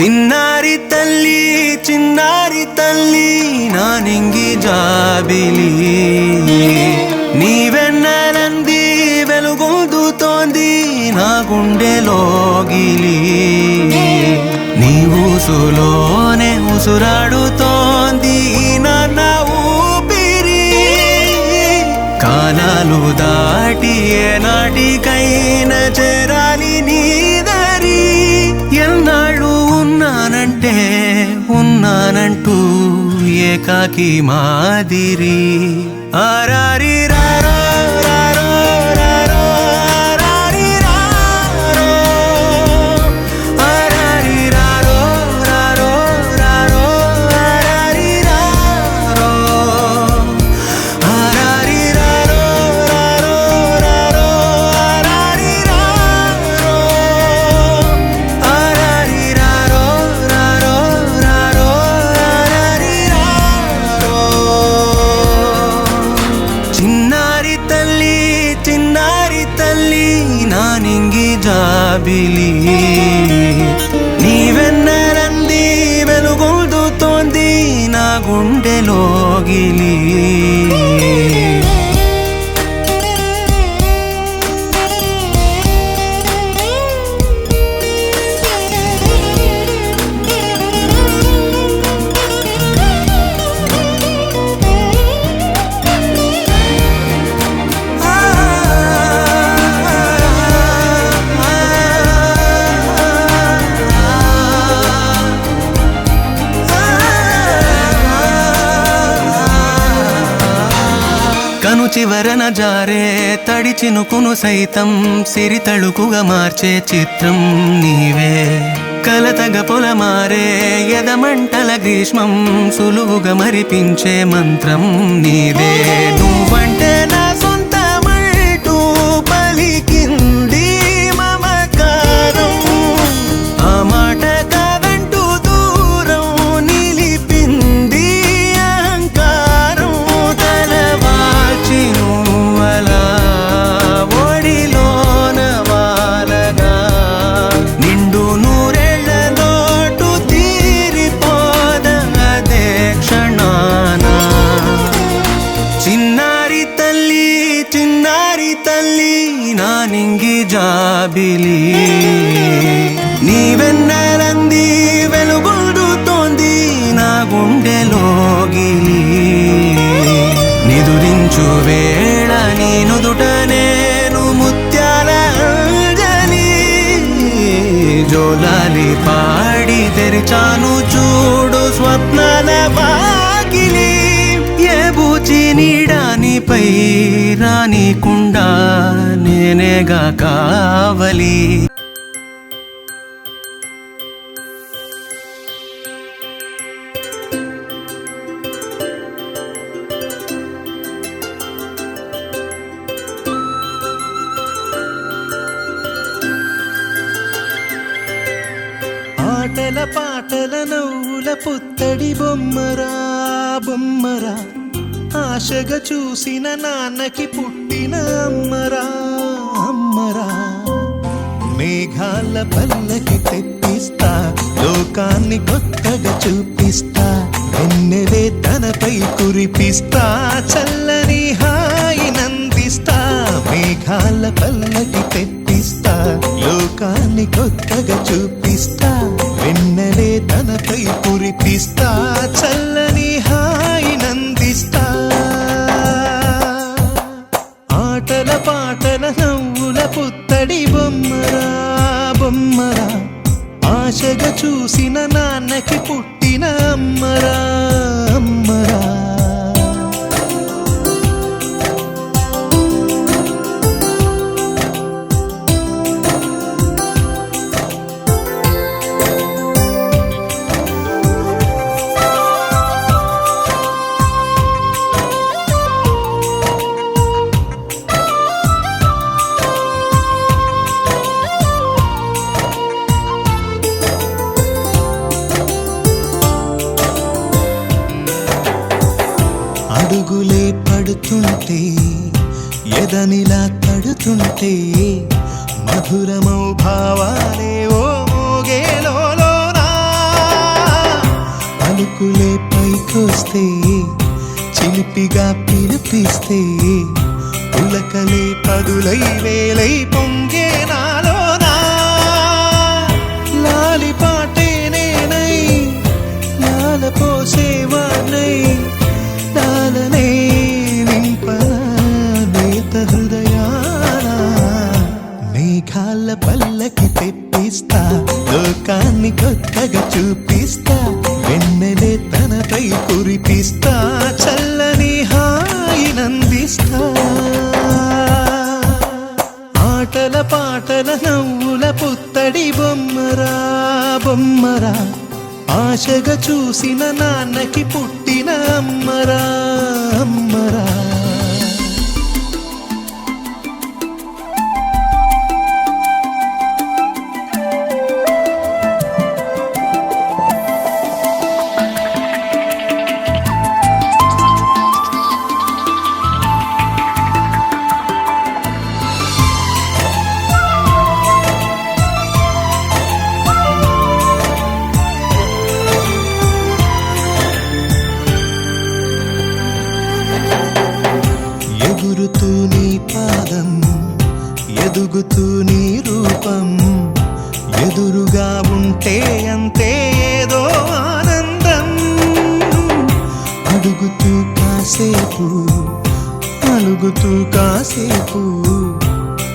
చిన్నారి తల్లి నా నింగి జాబిలి నీవెన్నెలంది వెలుగొందుతోంది నా గుండెలోగిలి నీ ఊసులోనే ఉసురాడుతోంది నా ఊపిరి కాలాలు దాటి ఏనాటికైనా చేరాలి నీ దారి ఎన్నాళ్ళు ఉన్నానంటూ ఏకాకి మాదిరి ఆరారి రారో రారో రారో ఆరారి రారో ఆరారి రారో రారో రారో ఆరారి రారో ఆరారి రారో రారో రారో ఆరారి రారో ఆరారి రారో రారో రారో ఆరారి రారో చిన్నారి తల్లి నా నింగి జాబిలి నీవెన్నెలంది వెలుగొందుతోంది నా గుండెలోగిలి కను చివరన జారే తడి చినుకును సైతం సిరి తళుకుగా మార్చే చిత్రం నీవే కలతగ పొలమారే ఎదమంటల గ్రీష్మం సులువుగా మరిపించే మంత్రం నీదే నువ్వంటే నా సొంతమంటూ పలికింది మమకారం ఆ మాట కాదంటూ దూరం నిలిపింది అహంకారం తలవాల్చి నువ్వలా ఒడిలోన వాలగా నిండు నూరేళ్ల లోటు తీరిపోదదే క్షణాన చిన్నారి తల్లి నా నింగి జాబిలి నీవెన్నెలంది వెలుగొందుతోంది నా గుండెలోగిలి నిదురించు వేళ నీ నుదుట నేను ముత్యాల అంజలి జోలాలి పాడి తెరిచాను చూడు స్వప్నాల వాకిలి ఏ బూచి నీడానిపై రానికుండా నేనేగా కావలి ఆటల పాటల నవ్వుల పుత్తడి బొమ్మరా బొమ్మరా ఆశగా చూసిన నాన్నకి పుట్టిన అమ్మరా అమ్మరా మేఘాల పల్లకి తెప్పిస్తా లోకాన్ని కొత్తగా చూపిస్తా వెన్నెలే తనపై కురిపిస్తా చల్లని హాయి నందిస్తా మేఘాల పల్లకి తెప్పిస్తా లోకాన్ని కొత్తగా చూపిస్తా వెన్నెలే తనపై కురిపిస్తా చల్లని హాయి నందిస్తా ఆటల పాటల నవ్వుల పుత్తడి బొమ్మరా బొమ్మరా ఆశగా చూసిన నాన్నకి పుట్టిన అమ్మరా అమ్మరా అడుగులే పడుతుంటే ఎదనిలా తడుతుంటే మధురమౌ భావాలే ఓ మోగేలోనా చినుకులే పైకొస్తే చిలిపిగా పిలిపిస్తే పులకలే పదులై వేలై పొంగే నాలోనా లాలి పాటే నేనై లాల పోసేవానై లాలనే నింపనేత హృదయాన మేఘాల పల్లకి తెప్పిస్తా లోకాన్ని కొత్తగా చూపిస్తా వెన్నెలే తనపై కురిపిస్తా చల్లని హాయినందిస్తా ఆటల పాటల నవ్వుల పుత్తడి బొమ్మరా బొమ్మరా ఆశగా చూసిన నాన్నకి పుట్టిన అమ్మరా అమ్మరా ఎగురుతూ నీ పాదం ఎదుగుతూ నీ రూపం ఎదురుగా ఉంటే అంతే ఏదో ఆనందం అడుగుతూ కాసేపు అలుగుతూ కాసేపు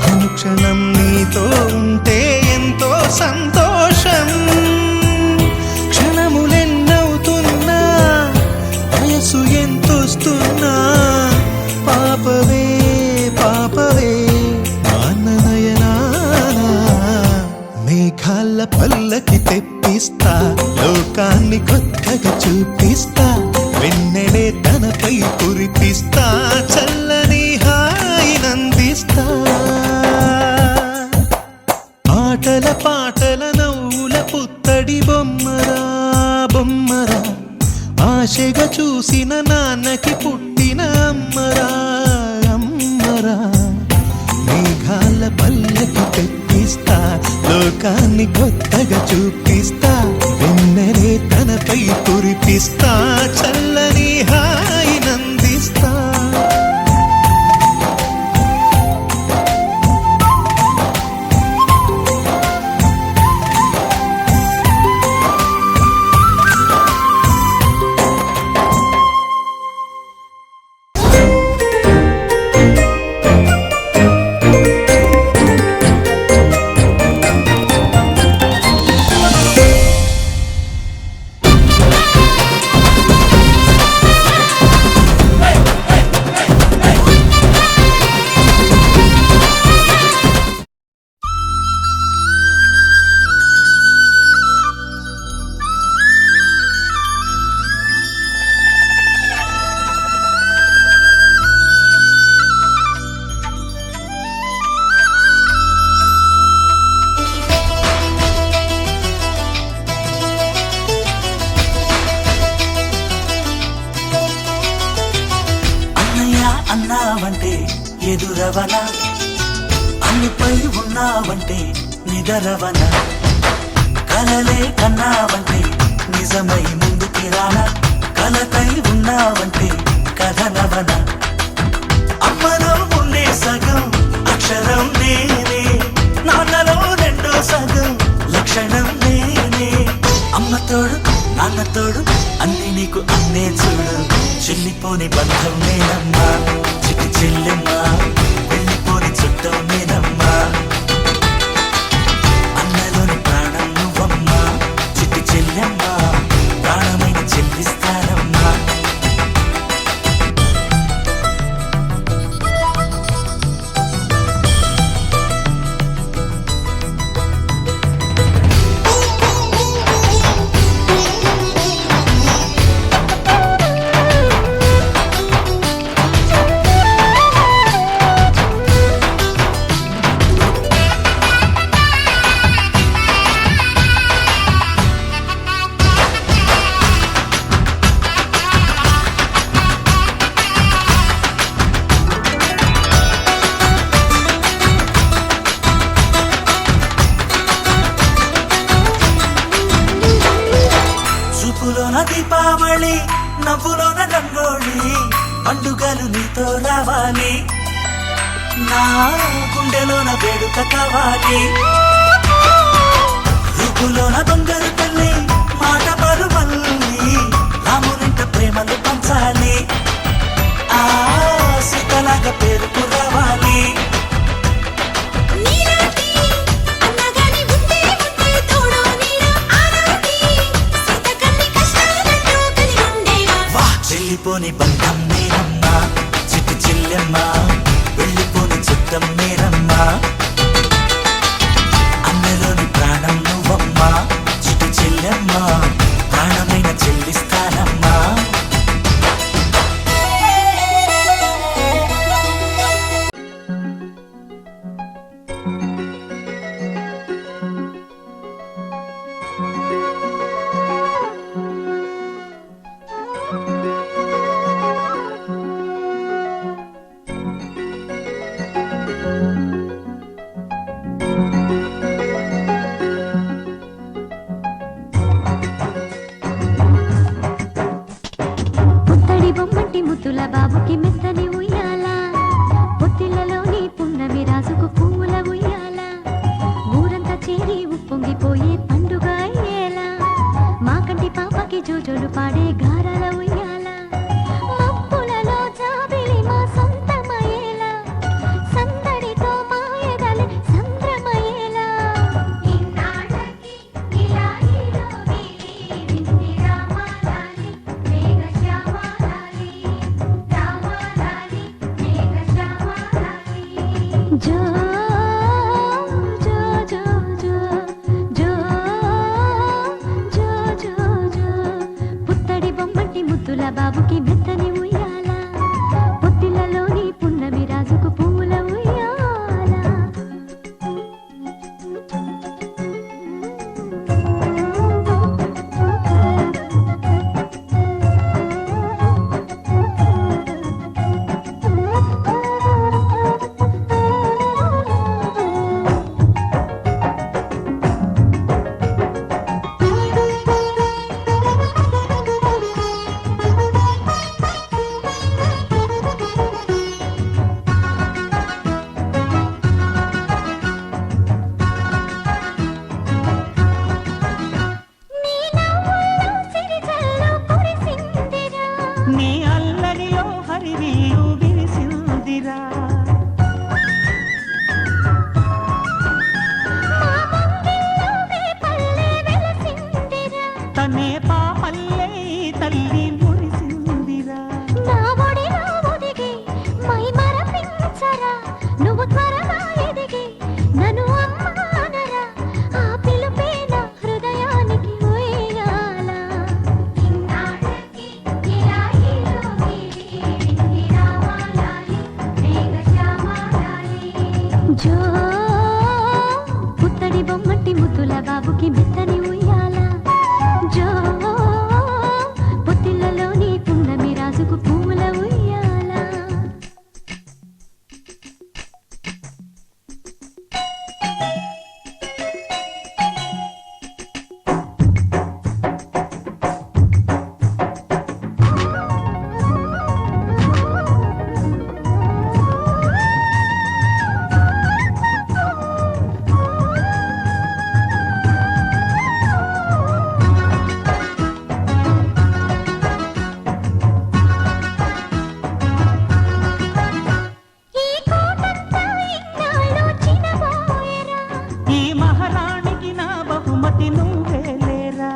అనుక్షణం నీతో ఉంటే ఎంతో సంతోషం క్షణములెన్నవుతున్నా వయసు ఎంతొస్తున్నా పాపవే పాపవే మాననయనానా మేఘాల పల్లకి తెప్పిస్తా లోకాన్ని కొత్తగా చూపిస్తా వెన్నెలే తనపై కురిపిస్తా చల్లని హాయినందిస్తా ఆటల పాటల నవ్వుల పుత్తడి బొమ్మరా బొమ్మరా ఆశగా చూసిన నాన్నకి పుట్టిన అమ్మరా అమ్మరా మేఘాల పల్లకి తెప్పిస్తా లోకాన్ని కొత్తగా చూపిస్తా వెన్నెలే తనపై కురిపిస్తా చల్లని హాయినందిస్తా అన్నావంటే ఎదురవనా అన్నిపై ఉన్నావంటే నిదరవనా కలలే కన్నావంటే నిజమై ముందుకి రానా కలతై ఉన్నావంటే కథనవనా అమ్మలో ఉండే సగం అక్షరం నేనే నాన్నలో రెండో సగం లక్షణం నేనే అమ్మతోడు నాన్నతోడు అన్ని నీకు అన్నే చూడు చెల్లిపోని బంధం నేనమ్మా చిట్టి చెల్లెమ్మా వెళ్ళిపోని చుట్టం నేనమ్మా అన్నలోని ప్రాణం నువ్వమ్మా చిట్టి చెల్లెమ్మా ప్రాణమైన చెల్లిస్తానమ్మా ముగ్గులోన దీపావళి నవ్వులోన రంగోళి పండుగలు నీతో రావాలి నా గుండెలోన వేడుక కావాలి రూపులోన బంగారు తల్లి మాట పరుమల్లి రామునింట ప్రేమలు పంచాలి ఆ సీతలాగా పేరుకు రావాలి వెళ్ళిపోని బంధం నేనమ్మా చిట్టి చెల్లెమ్మ వెళ్ళిపోని చిత్తం నేనమ్మా అన్నలోని ప్రాణం నువ్వమ్మా చిట్టి చెల్లెమ్మ ప్రాణమైన చెల్లిస్తానమ్మా ముద్దుల బాబుకి మెత్తని ఉయ్యాల పొత్తిళ్ళలోని పున్నమి రాజుకు పువ్వుల ఉయ్యాల ఊరంతా చేరి ఉప్పొంగిపోయే పండుగ అయ్యేలా మా కంటి పాపకి జోజోలు పాడే గారాల ఉయ్యాల మబ్బులలో జాబిలి మా సొంతమయ్యేలా సందడితో మాయదలే సంద్రమయ్యేలా ఇన్నాళ్ళకి ఇలా జో జో జో జో జో జో జో జో పుత్తడి బొమ్మటి ముద్దుల బాబుకి మెత్తని ఉయ్యాల పొత్తిళ్ళలోని పున్నమి రాజుకు పువ్వుల ఉయ్యాల నీ అల్లరిలో హరివిల్లు విరిసిందిరా తనే పాపల్లే తల్లి మురిసిందిరా నా ఒడిలో ఒదిగి మై మరపించరా నువ్వు త్వరగా ఎదిగి నన్ను అమ్మానరా ఆ పిలుపే నా హృదయానికి ఉయ్యాల ఇన్నాళ్ళకి ఇలా జో పుత్తడి బొమ్మటి ముద్దుల బాబుకి మెత్తని ఉయ్యాల జో పొత్తిళ్ళలోని పున్నమి రాజుకు పువ్వుల ఉయ్యాల ఈ మహారాణికి నా బహుమతి నువ్వే లేరా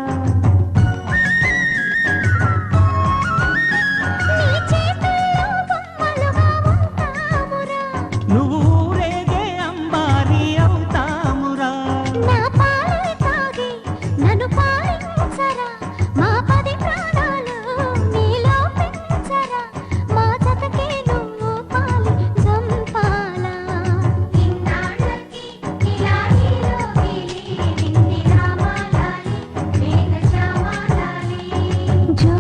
నువ్వు ఊరేగే అంబారి అవుతామురా నా పాలు తాగి నన్ను పాలించరా మా 10 ప్రాణాలు నీలో పెంచరా మా జతకే నువ్వు పాలి జంపాలా ఇన్నాళ్ళకి ఇలా జో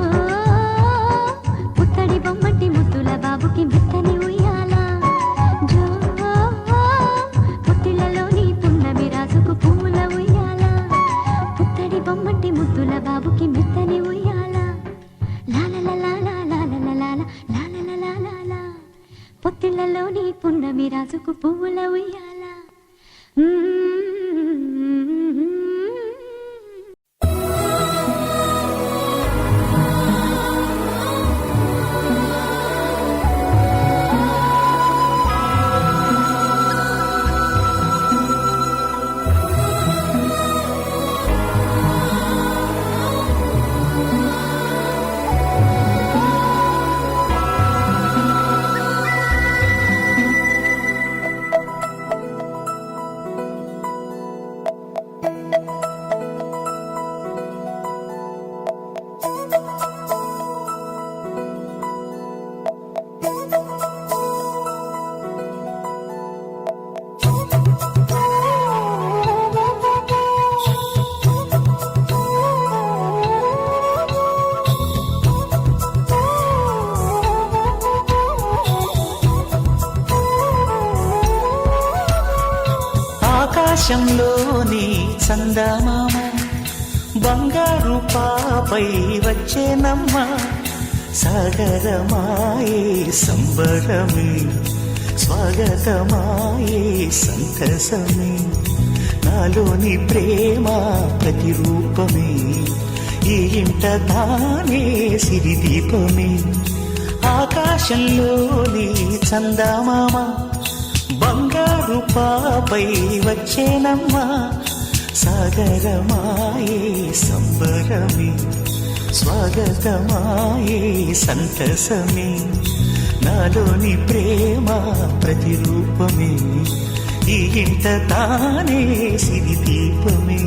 పుత్తడి బొమ్మటి ముద్దుల బాబుకి మెత్తని ఉయ్యాల జో పొత్తిళ్ళలోని పున్నమి రాజుకు పువ్వుల ఉయ్యాల పుత్తడి బొమ్మటి ముద్దుల బాబుకి మెత్తని ఉయ్యాల పుట్టలోని పున్నమి రాజుకు పువ్వుల ఉయ్యాల. ఆకాశంలోని చందమామ బంగారు పాపై వచ్చేనమ్మ. సాగరమాయే సంబరమే స్వాగతమాయే సంతసమే. నాలోని ప్రేమ ప్రతిరూపమే ఈ ఇంట తానే సిరిదీపమే. ఆకాశంలోని చందమామ బంగారు పాపై వచ్చేనమ్మా. సాగరమాయే సంబరమే స్వాగతమాయే సంతసమే. నాలోని ప్రేమ ప్రతిరూపమే ఈ ఇంట తానే సిరిదీపమే.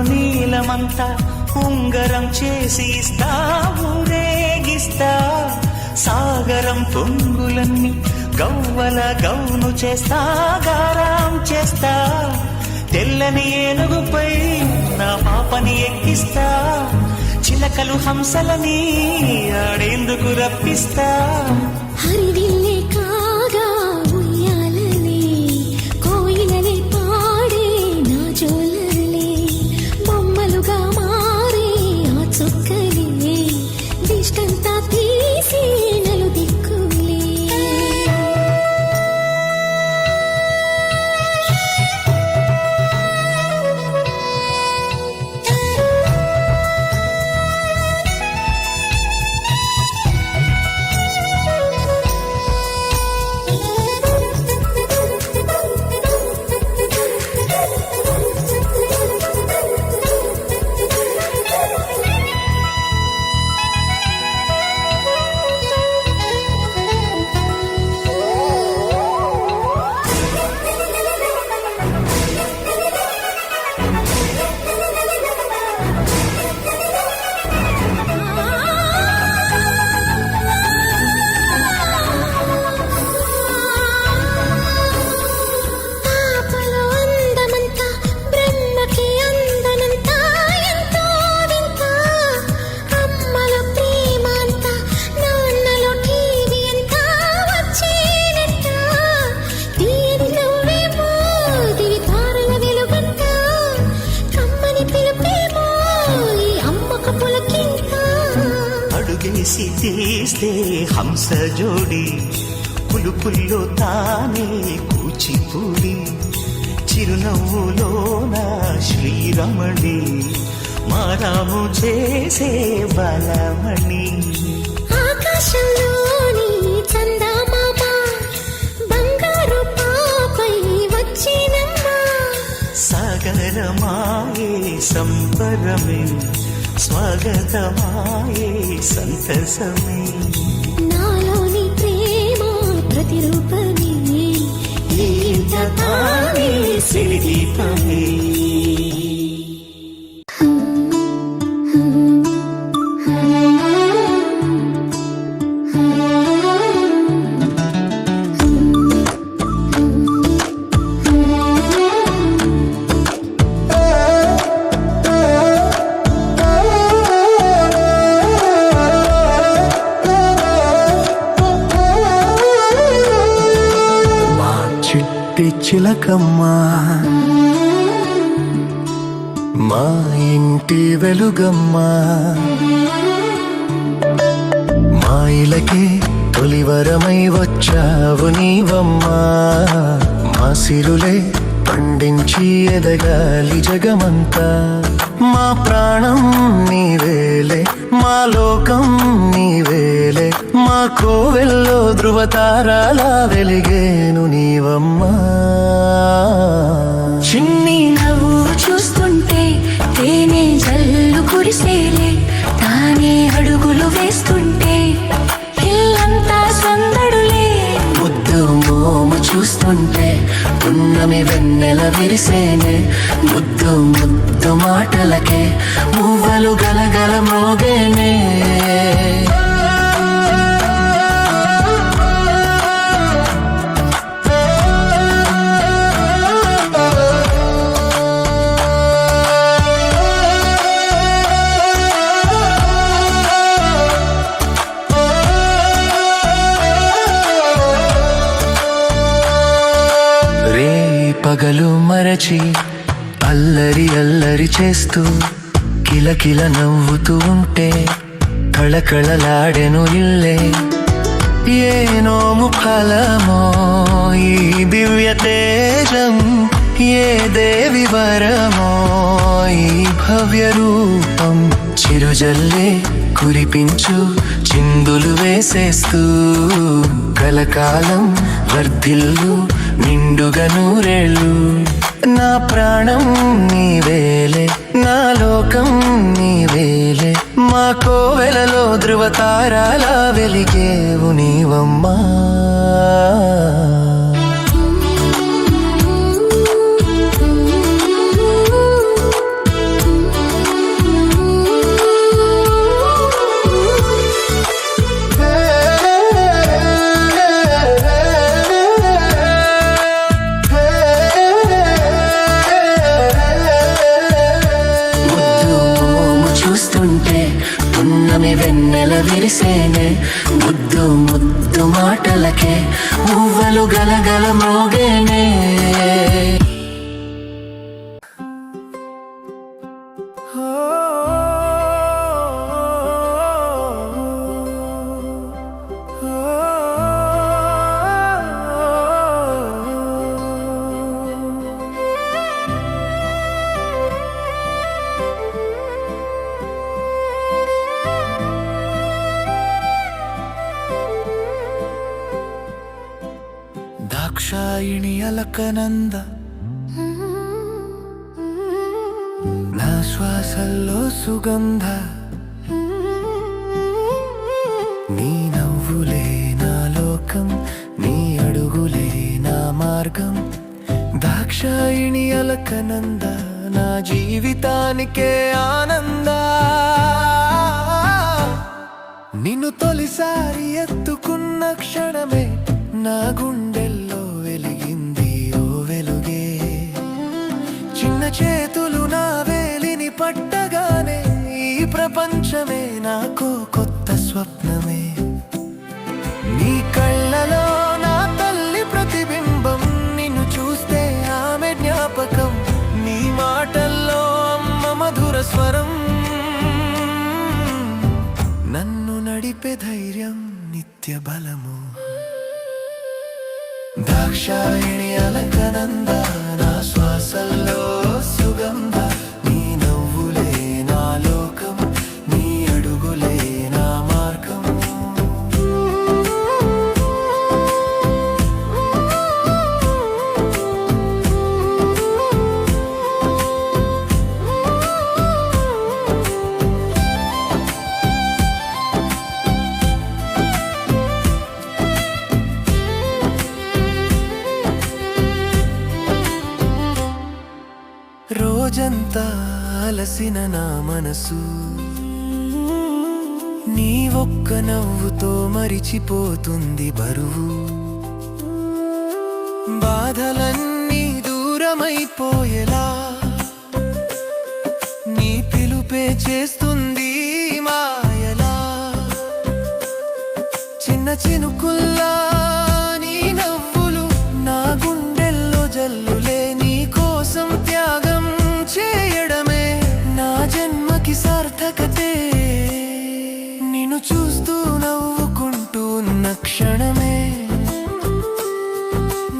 నీలమంతా ఉంగరం చేసి ఇస్తా ఊరేగిస్తా. సాగరం పొంగులన్నీ గవ్వల గౌను చేస్తా గారం చేస్తా. తెల్లని ఏనుగుపై నా పాపని ఎక్కిస్తా. చిలకలు హంసలని ఆడేందుకు రప్పిస్తా. హరివిల్లే కాగా ఉయ్యాలలే కోయిలలే పాడే నా జోలలే. బొమ్మలుగా మారే ఆ చుక్కలే దిష్టంతా తీసి నలు దిక్కులే. అడుగేసి తీస్తే హంస జోడి పులుపుల్లో తానే కూచిపూడి. చిరునవ్వులోన శ్రీరమణి మారాము చేసే బలమణి. ఆకాశంలోని చందమామ బంగారు పాపై వచ్చినమ్మా. సాగరమాయే సంబరమే స్వాగతమాయే సంతసమే. నాలోని ప్రేమ ప్రతిరూపమే ఈ ఇంట తానే సిరిదీపమే. ఇంటి చిలకమ్మ, మా ఇంటి వెలుగమ్మ, మా ఇలకి తొలివరమై వచ్చావు నీవమ్మా. మా సిరులే పండించి ఎదగాలి జగమంతా. మా ప్రాణం నీవేలే, మా లోకం నీవేలే, మా కోవెల్లో ధృవతారాలా వెలిగేను నీవమ్మా. చిన్ని నవ్వు చూస్తుంటే తేనె జల్లు కురిసేలే, తానే అడుగులు వేస్తుంటే ఇల్లంతా సందడులే. ముద్దు మోము చూస్తుంటే పున్నమి వెన్నెల విరిసేనే, ముద్దు ముద్దు మాటలకే మువ్వలు గలగల మోగేనే. పగలు మరచి అల్లరి అల్లరి చేస్తూ కిలకిల నవ్వుతూ ఉంటే కళకళలాడెను ఇల్లే. ఏ నోము ఫలమో ఈ దివ్య తేజం, ఏ దేవి వరమో ఈ భవ్య రూపం. చిరుజల్లే కురిపించు చిందులు వేసేస్తూ కలకాలం వర్ధిల్లు నిండుగా నూరేళ్ళు. నా ప్రాణం నీవేలే, నా లోకం నీవేలే, మా కోవెలలో ధృవతారాలా వెలిగేవు నీవమ్మా. పున్నమి వెన్నెల విరిసేనే, ముద్దు ముద్దు మాటలకే మువ్వలు గలగల మోగేనే. దాక్షాయిణి అలకనంద, నా శ్వాసల్లో సుగంధ, నీ నవ్వులే నా లోకం, నీ అడుగులే నా మార్గం. దాక్షాయిణి అలకనంద, నా జీవితానికే ఆనంద. నిన్ను తొలిసారి ఎత్తుకున్న క్షణమే నా గుండెల్లో వెలిగింది ఓ వెలుగే. చిన్న చేతులు నా వేలిని పట్టగానే ఈ ప్రపంచమే నాకు కొత్త స్వప్నమే. నీ కళ్ళలో నా తల్లి ప్రతిబింబం, నిన్ను చూస్తే ఆమె జ్ఞాపకం, నీ మాటల్లో అమ్మ మధుర స్వరం. నన్ను నడిపే ధైర్యం నిత్య బలము. దాక్షాయిణి అలకనంద, నా శ్వాసల్లో సుగంధ, నీ నవ్వులే నా లోకం, నీ అడుగులే నా మార్గం. రోజంతా అలసిన నా మనసు నీ ఒక్క నవ్వుతో మరిచిపోతుంది బరువు. బాధలన్నీ దూరమైపోయేలా నీ పిలుపే చేస్తుంది మాయలా. చిన్న చినుకుల్లా నీ నవ్వులు నా గుండెల్లో ఉన్న క్షణమే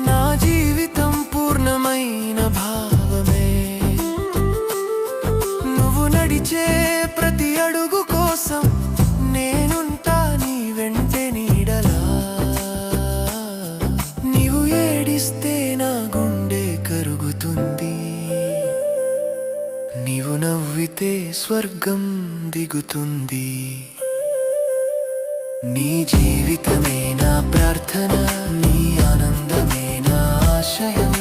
నా జీవితం పూర్ణమైన భావమే. నువ్వు నడిచే ప్రతి అడుగు కోసం నేనుంటా నీ వెంటే నీడలా. నీవు ఏడిస్తే నా గుండె కరుగుతుంది, నీవు నవ్వితే స్వర్గం దిగుతుంది. నీ జీవితమే నా ప్రార్థన, నీ ఆనందమే నా ఆశయం.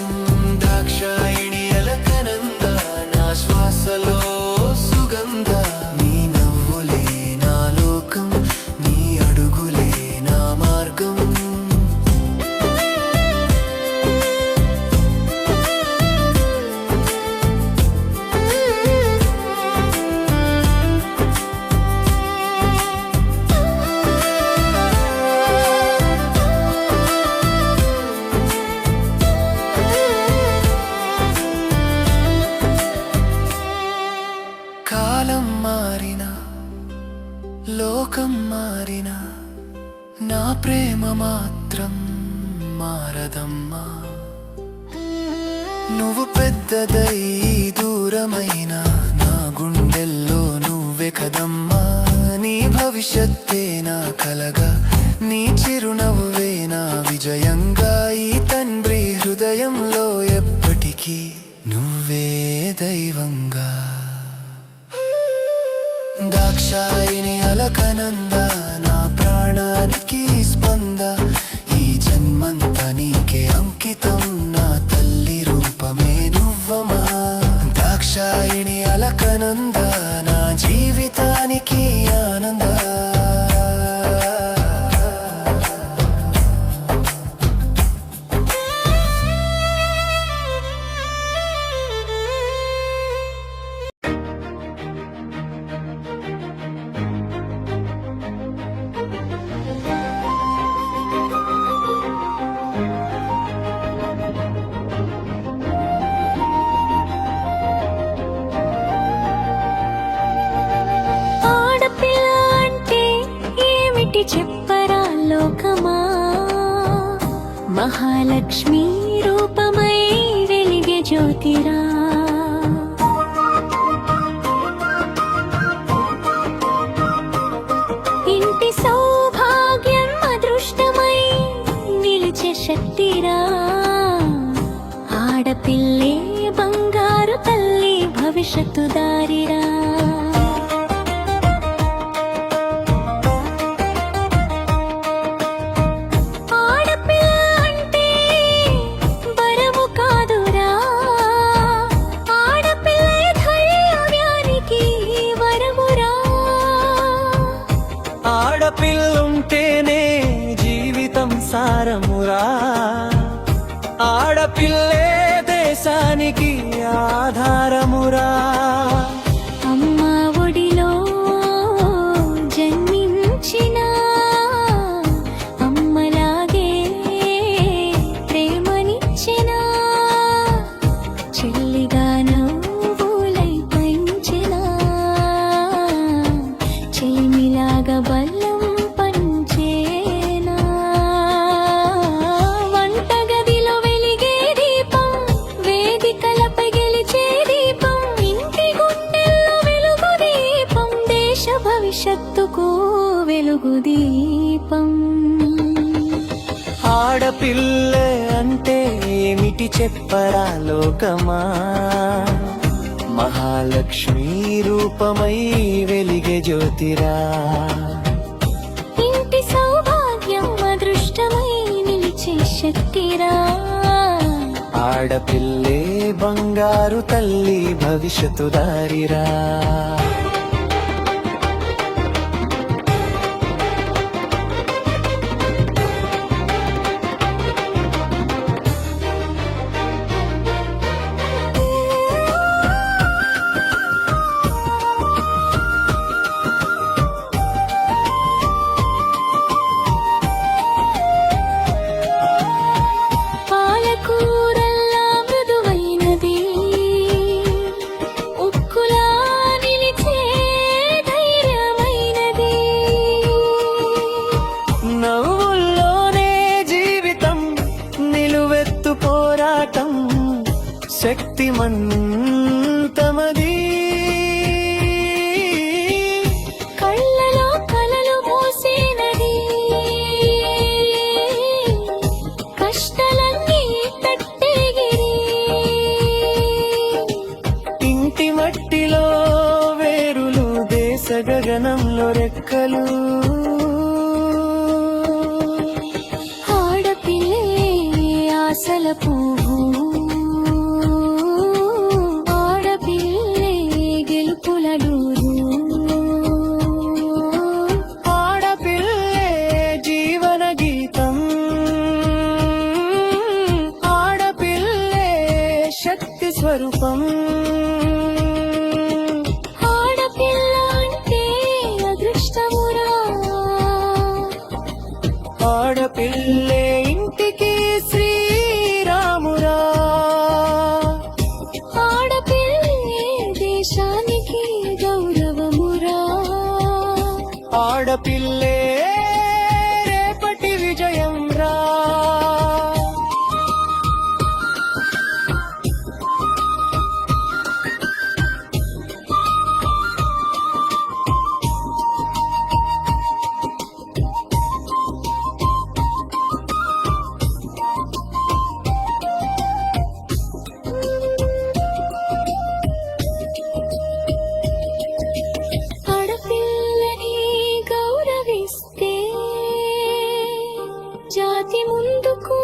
ద్రాక్షాయణి అలకనంద నా శ్వాసలో సుగంధ. నీ నవ్వులే నా లోకం, నీ అడుగులే నా మార్గం. కాలం మారినా లోకం మారినా నా ప్రేమ మాత్రం మారదమ్మా. నువ్వు పెద్దదై దూరమైనా నా గుండెల్లో నువ్వే కదమ్మా. నీ భవిష్యత్తే నా కలగా, నీ చిరునవ్వే నా విజయంగా. ఈ తండ్రి హృదయంలో ఎప్పటికీ నువ్వే దైవంగా. దాక్షాయిని అలకనంద నా ప్రాణానికి స్పంద. ఈ జన్మంతా నీకే అంకితం, నా తల్లి రూపమే నువ్వమా. దాక్షాయిని అలకనంద నా జీవితానికి ఆనంద. చెప్పరా లోకమా, మహాలక్ష్మి రూపమై వెలిగే జ్యోతిరా. ఇంటి సౌభాగ్యం అదృష్టమై నిలిచే శక్తిరా. ఆడపిల్లే బంగారు తల్లి భవిష్యత్తు దారిరా. ఆడపిల్లుంటేనే జీవితం సారమురా. ఆడపిల్లే దేశానికి ఆధారమురా. అమ్మ ఒడిలో జన్మించిన అమ్మలాగే ప్రేమనిచ్చిన చెల్లిగా నవ్వులై పెంచిన చెలిమిలాగా బల్లం పంచేనా. వంటగదిలో వెలిగే దీపం, వేదికలపై గెలిచే దీపం, ఇంటి గుండెల్లో వెలుగు దీపం, దేశ భవిష్యత్తుకు వెలుగు దీపం. ఆడపిల్లే అంటే ఏమిటి చెప్పరా లోకమా, మహాలక్ష్మి రూపమై వెలిగే జ్యోతిరా. ఇంటి సౌభాగ్యం అదృష్టమై నిలిచే శక్తిరా. ఆడపిల్లే బంగారు తల్లి భవిష్యత్తు దారిరా. పాలకూరల్లా మృదువైనది, ఉక్కులా నిలిచే శక్తిమంతమది కళ్ళలో కలలు మోసేనది కష్టాలన్నీ తట్టేగిరి ఇంటి మట్టిలో వేరులు దేశ గగనంలో రెక్కలు ఆడపిల్లే ఆశల పువ్వు ఆడపిల్లే గెలుపుల డూరు ఆడపిల్లే జీవన గీతం ఆడపిల్లే శక్తి స్వరూపం ఆడపిల్ల అంటే అదృష్టమురా ఆడపిల్లే ఇంటికి శ్రీరామురా ఆడపిల్లే దేశానికి గౌరవమురా ఆడపిల్లే రేపటి విజయం రా ఆడపిల్లని గౌరవిస్తే జాతి ముందుకు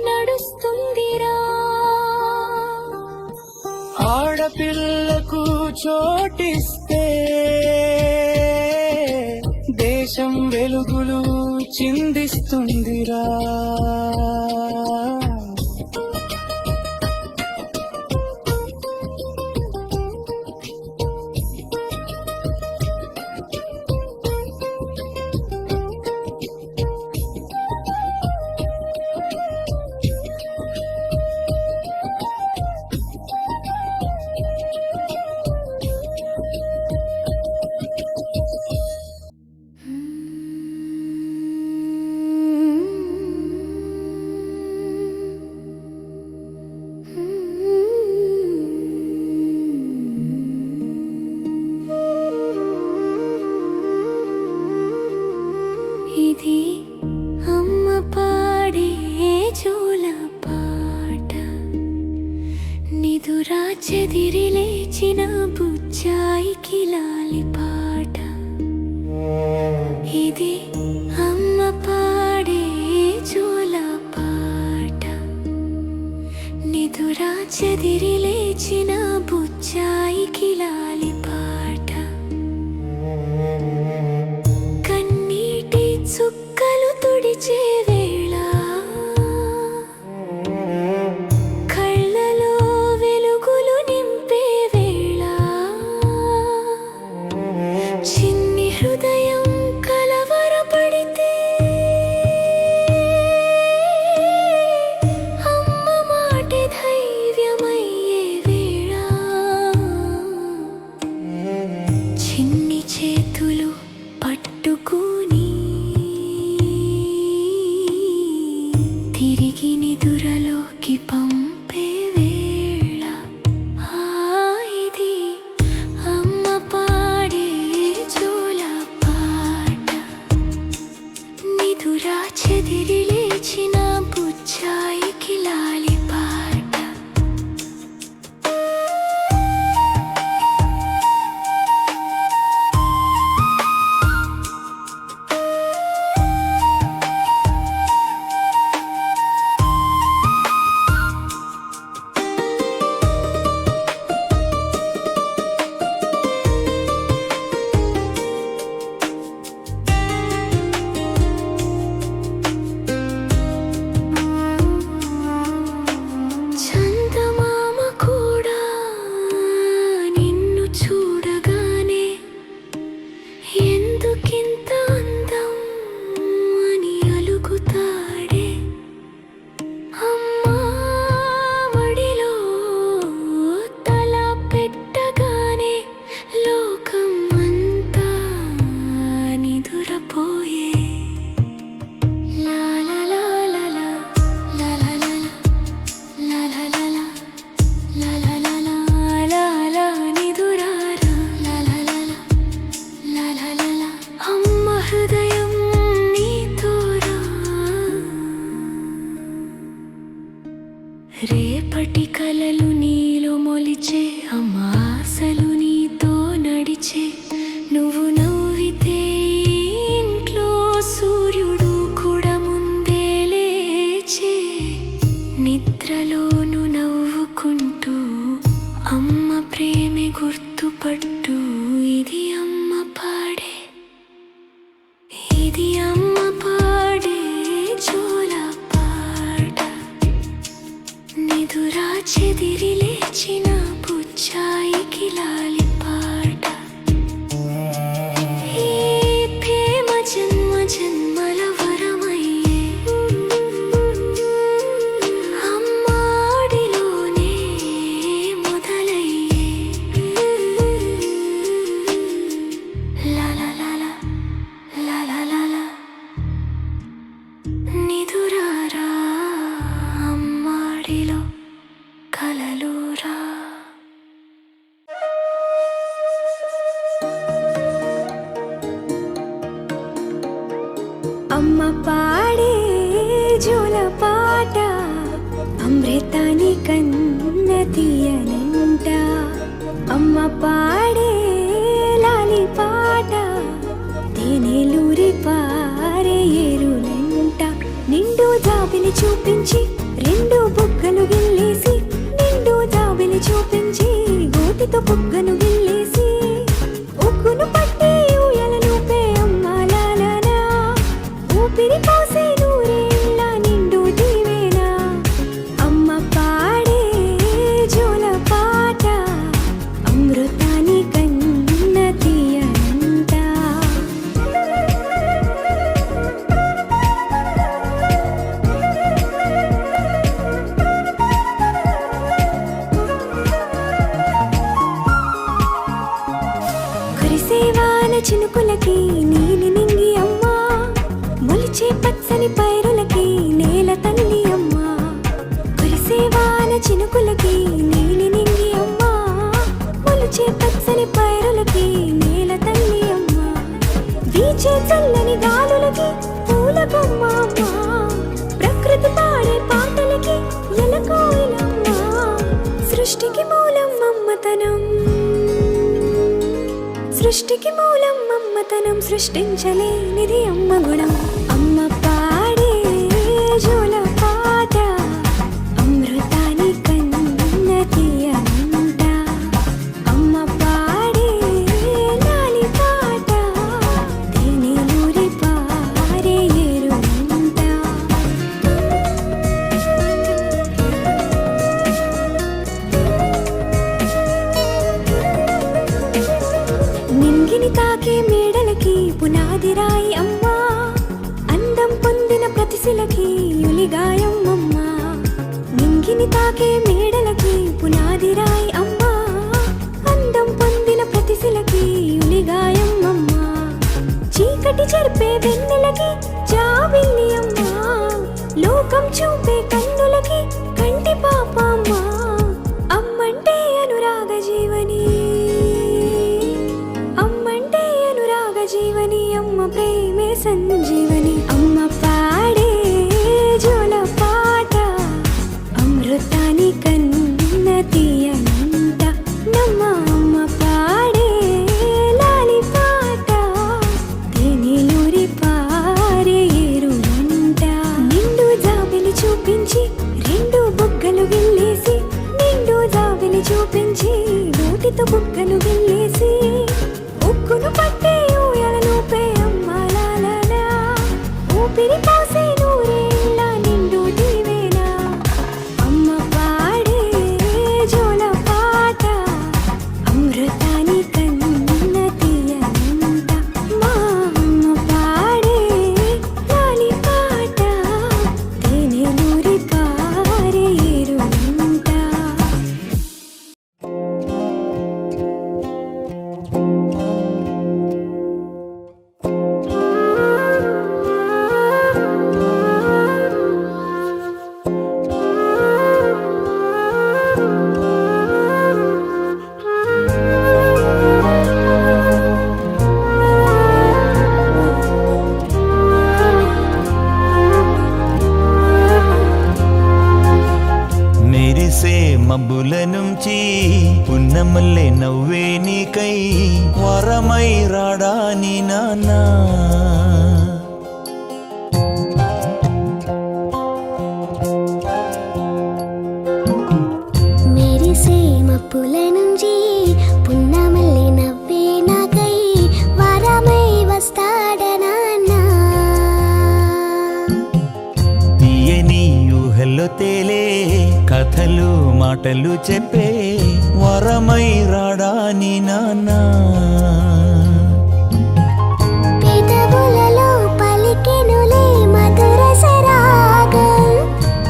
నడుస్తుందిరా ఆడపిల్లకు చోటిస్తే దేశం వెలుగులు చిందిస్తుందిరా ఇది అమ్మ పాడే జోల పాట నిదురా చెదిరి లేచిన బుజ్జాయికి లాలి పాట ఇది అమ్మ పాడే జోల పాట నిదురా చెదిరి లేచిన బుజ్జాయికి లాలి పాట కన్నీటి చుక్కలు తుడిచే వేళ కళ్ళలో వెలుగులు నింపే వేళ చిన్ని హృదయం కలవరపడితే అమ్మ మాట ధైర్యమయ్యే వేళ రేపటి కలలు నీలో మొలిచే అమ్మ ఆశలు నీతో నడిచే నువ్వు నవ్వితే ఇంట్లో సూర్యుడు కూడా ముందే లేచే నిద్రలోను నవ్వుకుంటూ అమ్మ ప్రేమే గుర్తుపట్టు ఇది అమ్మ పాడే ఇది అమ్మ పాడే జోల పాట నిదురా చెదిరి లేచిన పుచ్చాయికి లాలి పాట ఈ ప్రేమ జన్మ జన్మల వరమయ్యే అమ్మాడిలోనే మొదలయ్యే లా లా లా లా లా లా లా లా నిదురారా అమ్మాడిలో కలలురా అమ్మ పాడే జోల పాట అమృతాని కన్న తీయనంట అమ్మ పాడే లాలి పాట తేనెలూరి పారే ఏరులంట నిండు జాబిలి చూపించి రెండు బుగ్గలు గిల్లేసి నిండు జాబిలి చూపించి గోటితో బుగ్గను గిల్లేసి ఉగ్గును పట్టి ఊయలనుపే అమ్మ లాలనా ఊపిరి పోసే నూరేళ్ళ నిండు దీవేనా అమ్మ పాడే జోల పాట అమృతాని కన్న తీయనంట కురిసేవాన చినుకులకి నీలి నింగి అమ్మా మొలిచే పచ్చని పైరులకి నేల తల్లి అమ్మా కురిసేవాన చినుకులకి నీలి నింగి అమ్మా మొలిచే పచ్చని పైరులకి నేల తల్లి అమ్మా వీచే చల్లని గాలులకి పూల బొమ్మ అమ్మా ప్రకృతి పాడే పాటలకి ఎలకోయిలమ్మా సృష్టికి మూలం అమ్మతనం సృష్టికి మూలం అమ్మతనం సృష్టించలేనిది అమ్మ గుణం అమ్మ పాడే జోల పాట అమృతాని కన్న తీయనంట అమ్మ పాడే లాలి పాట తేనెలూరి పారే ఏరులంట నింగిని తాకే మేడలకి పునాది రాయి అమ్మా అందం పొందిన ప్రతిశిలకి యులిగాయం అమ్మా నింగిని తాకే మేడలకి పునాది రాయి అమ్మా అందం పొందిన ప్రతిశిలకి యులిగాయం అమ్మా చీకటి చెరిపే వెన్నెలకి జాబిల్లి అమ్మా లోకం చూపే కన్నులకి కంటి పాప అమ్మా అమ్మంటే అనురాగ జీవని అమ్మంటే అనురాగ జీవని అమ్మ ప్రేమే సంజీవని అమ్మ పాడే జోల పాట అమృతాని కన్న తీయనంట నమ్మ అమ్మ పాడే లాలి పాట తేనెలూరి పారే మబ్బుల నుంచి పున్నమల్లె నవ్వే నీకై వరమై రాడాని నాన్నా మెరిసే మప్పుల నుంచి పున్నమల్లి నవ్వే నాకై వరమై వస్తాడనాన్నా తీయని ఊహల్లో తేలే కథలు మాటలు చెప్పే వరమై రాడాని నాన్నా పెదవులలో పలికెనులే మధుర సరాగం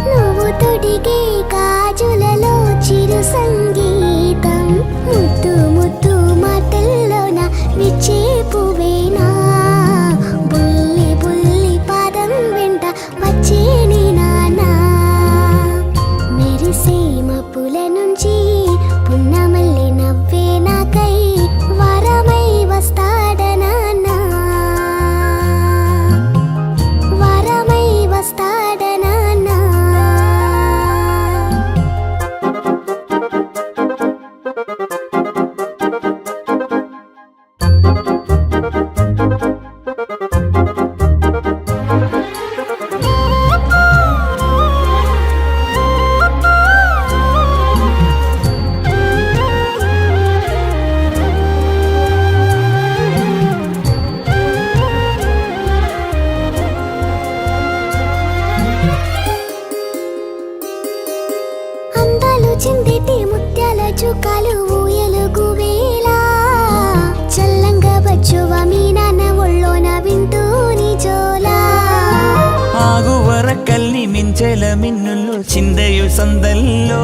నువ్వు తొడిగే గాజులలో చిరు సంగీతం ముద్దు ముద్దు మాటల్లోన విచ్చే పువ్వేనా బుల్లి బుల్లి పాదం వెంట వచ్చే నీ నాన్న మెరిసే మప్పుల నుంచి పున్నమల్లి నవ్వే నాకై వరమై వస్తాడనాన్నా వరమై వస్తాడనాన్నా అందాలు చిందిటి ముత్యాల చుక్కలు ఊయలుగు వేళ చల్లంగా వచ్చువ మీ నాన్న ఒళ్ళోన వింటూ నీ జోలా ఆగువర కల్ని మించెల మిన్నుల్లో చిందయు సందల్లో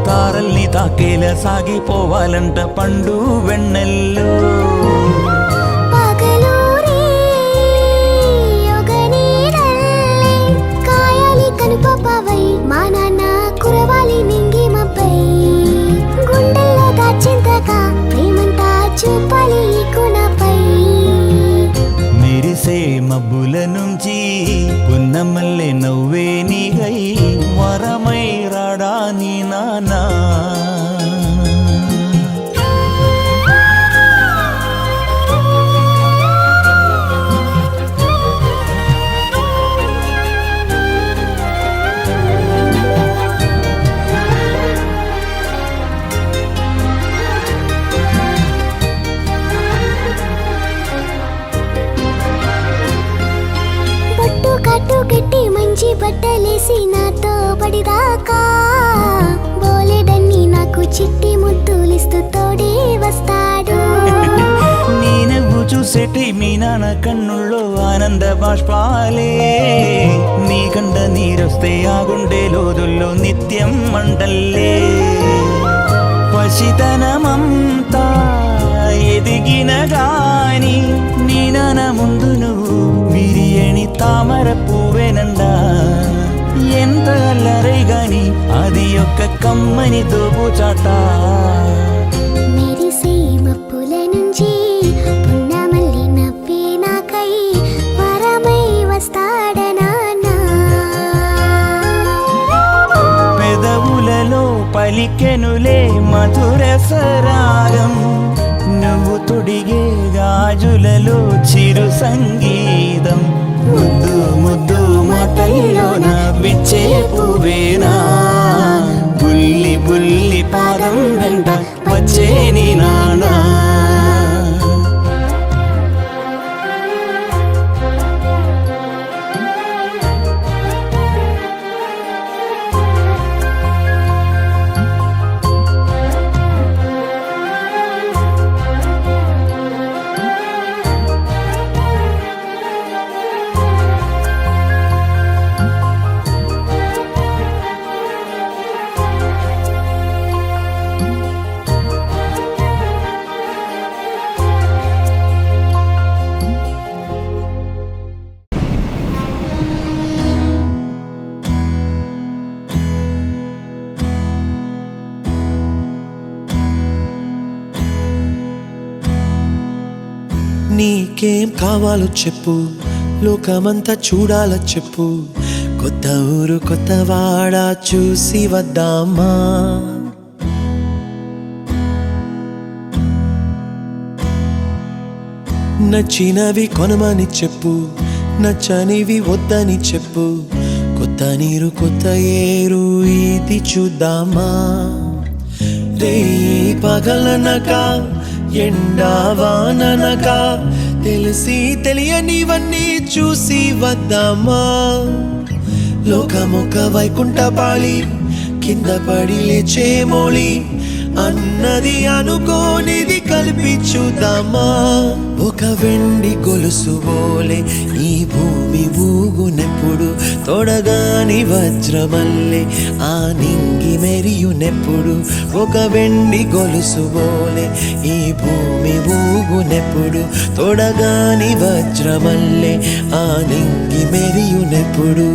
తారల్ని తాకేలా సాగిపోవాలంట పండు వెన్నెల్లో పగలూరి యొగనీడల్లే కాయాలి కనుపపవై మా నాన్న కురవాలి నింగి మబ్బై గుండెల్లో దాచింతగా ప్రేమంతా చూపాలి ఈ కుణపై మెరిసే మబ్బుల నుంచి పున్నమల్లె నవ్వే నీకై వరమై రాడాని నానా బొట్టు కట్టు గట్టి మంచి బట్టలేసి నాతో పడిదాకా బోలెడన్ని నాకు చిట్టి ముద్దులిస్తూ తోడే వస్తాడు నీ నవ్వు చూసేటి మీ నాన్న కన్నుల్లో ఆనంద బాష్పాలే నీ కంట నీరొస్తే ఆ గుండె లోదుల్లో నిత్యం మంటల్లే పసితనమంతా ఎదిగిన గాని నీ నాన్న ముందు నువ్వు బిర్యాని తామర పువ్వేనండా ఎంత అల్లరై గాని అది ఒక్క కమ్మని దోబుచాట మెరిసే మప్పుల నుంచి పున్నమల్లి నవ్వే నాకై వరమై వస్తాడనాన్నా పెదవులలో పలికెనులే మధుర సరాగం నువ్వు తొడిగే గాజులలో చిరు సంగీతం ముద్దు ముద్దు మాటల్లోన విచ్చే పువ్వేనా బుల్లి బుల్లి పాదం వెంట వచ్చే నీ నానా నీకేం కావాలో చెప్పు, లోకమంతా చూడాల చెప్పు, కొత్త ఊరు కొత్త వాడ చూసి వద్దామా నచ్చినవి కొనమని చెప్పు నచ్చనివి వద్దని చెప్పు కొత్త నీరు కొత్త ఏరు ఇది చూద్దామా రే పగలనక ఎండా వాననక తెలిసి తెలియనివన్నీ చూసి వద్దామా లోకమొక వైకుంఠపాళి కింద పడి లేచే మోళి అన్నది అనుకోనిది కలిపి చూద్దామా ఒక వెండి గొలుసు బోలే ఈ భూమి ఊగునెప్పుడు తొడగాని వజ్రమల్లే ఆ నింగి మెరియునెప్పుడు ఒక వెండి గొలుసు బోలే ఈ భూమి ఊగునెప్పుడు తొడగాని వజ్రమల్లే ఆ నింగి మెరియునెప్పుడు